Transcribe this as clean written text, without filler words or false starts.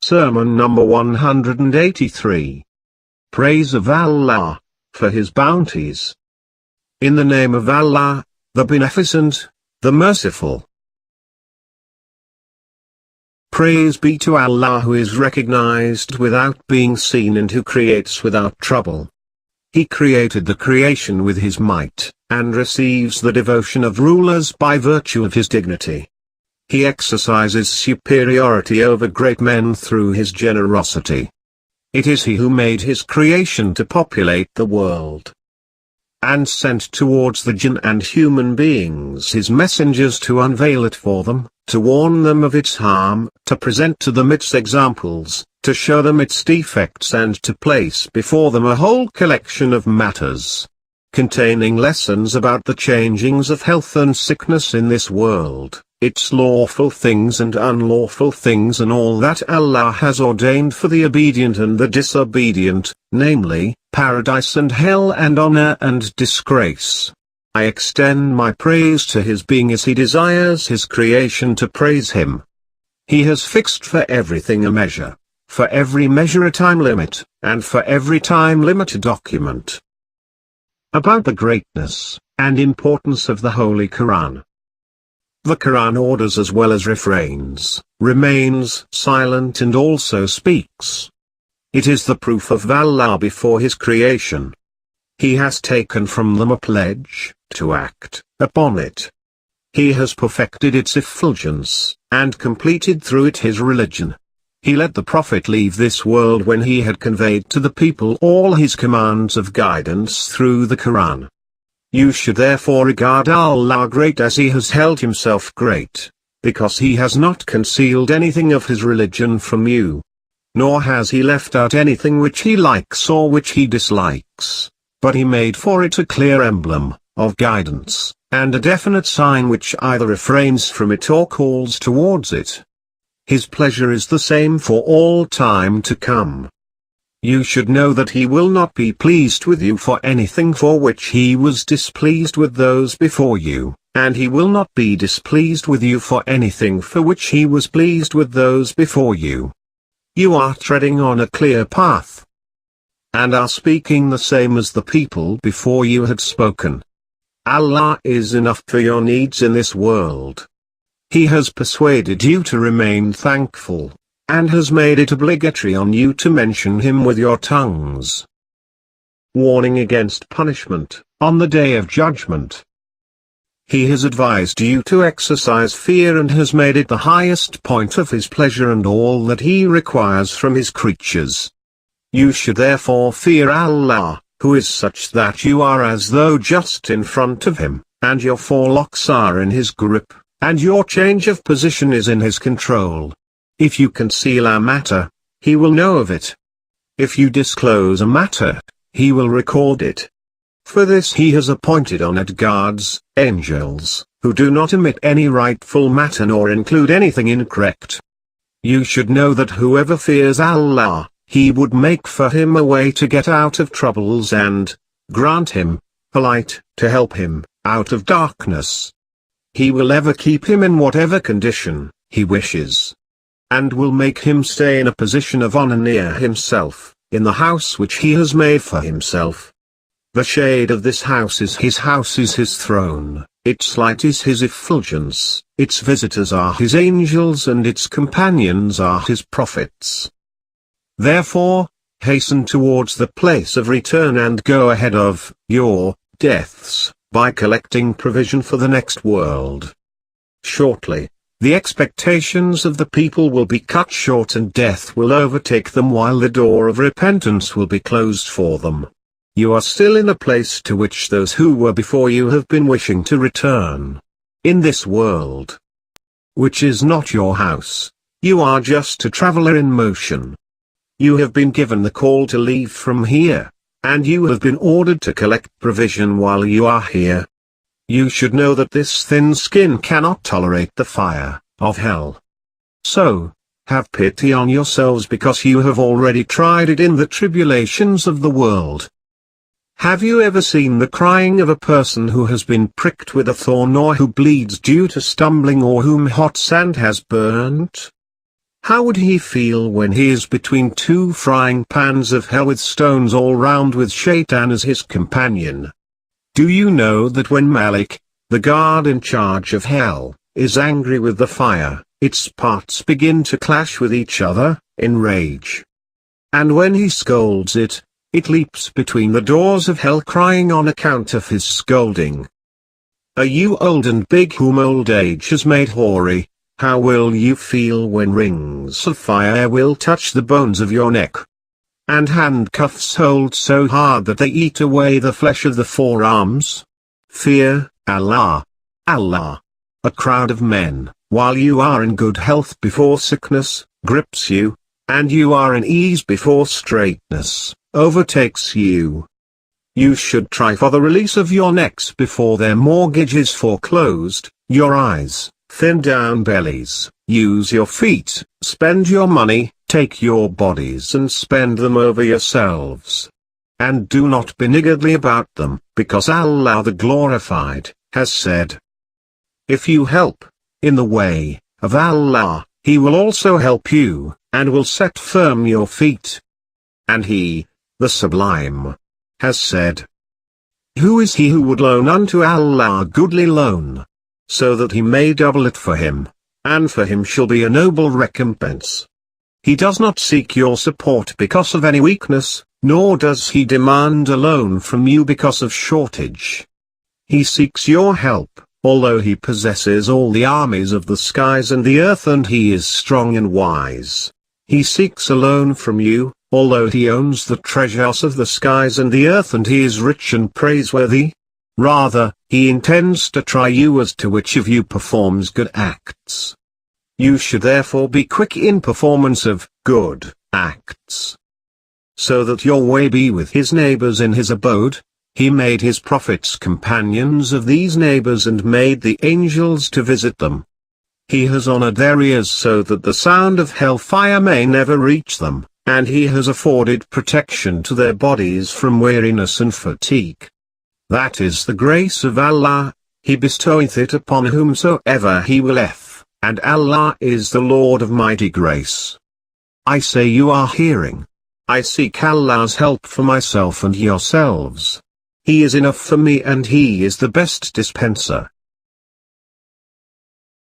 Sermon number 183. Praise of Allah, for His bounties. In the name of Allah, the Beneficent, the Merciful. Praise be to Allah who is recognized without being seen and who creates without trouble. He created the creation with His might, and receives the devotion of rulers by virtue of His dignity. He exercises superiority over great men through His generosity. It is He who made His creation to populate the world, and sent towards the jinn and human beings His messengers to unveil it for them, to warn them of its harm, to present to them its examples, to show them its defects and to place before them a whole collection of matters, containing lessons about the changings of health and sickness in this world, its lawful things and unlawful things and all that Allah has ordained for the obedient and the disobedient, namely, paradise and hell and honor and disgrace. I extend my praise to His being as He desires His creation to praise Him. He has fixed for everything a measure, for every measure a time limit, and for every time limit a document. About the greatness and importance of the Holy Quran. The Quran orders as well as refrains, remains silent and also speaks. It is the proof of Allah before His creation. He has taken from them a pledge, to act upon it. He has perfected its effulgence, and completed through it His religion. He let the Prophet leave this world when he had conveyed to the people all His commands of guidance through the Quran. You should therefore regard Allah great as He has held Himself great, because He has not concealed anything of His religion from you. Nor has He left out anything which He likes or which He dislikes, but He made for it a clear emblem of guidance, and a definite sign which either refrains from it or calls towards it. His pleasure is the same for all time to come. You should know that He will not be pleased with you for anything for which He was displeased with those before you, and He will not be displeased with you for anything for which He was pleased with those before you. You are treading on a clear path, and are speaking the same as the people before you had spoken. Allah is enough for your needs in this world. He has persuaded you to remain thankful, and has made it obligatory on you to mention Him with your tongues. Warning against punishment, on the day of judgment. He has advised you to exercise fear and has made it the highest point of His pleasure and all that He requires from His creatures. You should therefore fear Allah, who is such that you are as though just in front of Him, and your forelocks are in His grip, and your change of position is in His control. If you conceal a matter, He will know of it. If you disclose a matter, He will record it. For this He has appointed honored guards, angels, who do not omit any rightful matter nor include anything incorrect. You should know that whoever fears Allah, He would make for him a way to get out of troubles and grant him a light to help him out of darkness. He will ever keep him in whatever condition He wishes, and will make him stay in a position of honor near Himself, in the house which He has made for Himself. The shade of this house is His throne, its light is His effulgence, its visitors are His angels and its companions are His prophets. Therefore, hasten towards the place of return and go ahead of your deaths, by collecting provision for the next world. Shortly, the expectations of the people will be cut short and death will overtake them while the door of repentance will be closed for them. You are still in a place to which those who were before you have been wishing to return. In this world, which is not your house, you are just a traveler in motion. You have been given the call to leave from here, and you have been ordered to collect provision while you are here. You should know that this thin skin cannot tolerate the fire of hell. So, have pity on yourselves because you have already tried it in the tribulations of the world. Have you ever seen the crying of a person who has been pricked with a thorn or who bleeds due to stumbling or whom hot sand has burnt? How would he feel when he is between two frying pans of hell with stones all round with Shaitan as his companion? Do you know that when Malik, the guard in charge of hell, is angry with the fire, its parts begin to clash with each other, in rage? And when he scolds it, it leaps between the doors of hell crying on account of his scolding. Are you old and big whom old age has made hoary? How will you feel when rings of fire will touch the bones of your neck? And handcuffs hold so hard that they eat away the flesh of the forearms? Fear Allah. Allah. A crowd of men, while you are in good health before sickness, grips you, and you are in ease before straightness, overtakes you. You should try for the release of your necks before their mortgage is foreclosed, your eyes, thin down bellies, use your feet, spend your money, take your bodies and spend them over yourselves. And do not be niggardly about them, because Allah the Glorified, has said, if you help, in the way, of Allah, He will also help you, and will set firm your feet. And He, the Sublime, has said, who is he who would loan unto Allah a goodly loan, so that He may double it for him, and for him shall be a noble recompense. He does not seek your support because of any weakness, nor does He demand a loan from you because of shortage. He seeks your help, although He possesses all the armies of the skies and the earth and He is strong and wise. He seeks a loan from you, although He owns the treasures of the skies and the earth and He is rich and praiseworthy. Rather, He intends to try you as to which of you performs good acts. You should therefore be quick in performance of good acts, so that your way be with His neighbors in His abode. He made His prophets companions of these neighbors and made the angels to visit them. He has honored their ears so that the sound of hellfire may never reach them, and He has afforded protection to their bodies from weariness and fatigue. That is the grace of Allah. He bestoweth it upon whomsoever He willeth, and Allah is the Lord of mighty grace. I say you are hearing. I seek Allah's help for myself and yourselves. He is enough for me and He is the best dispenser.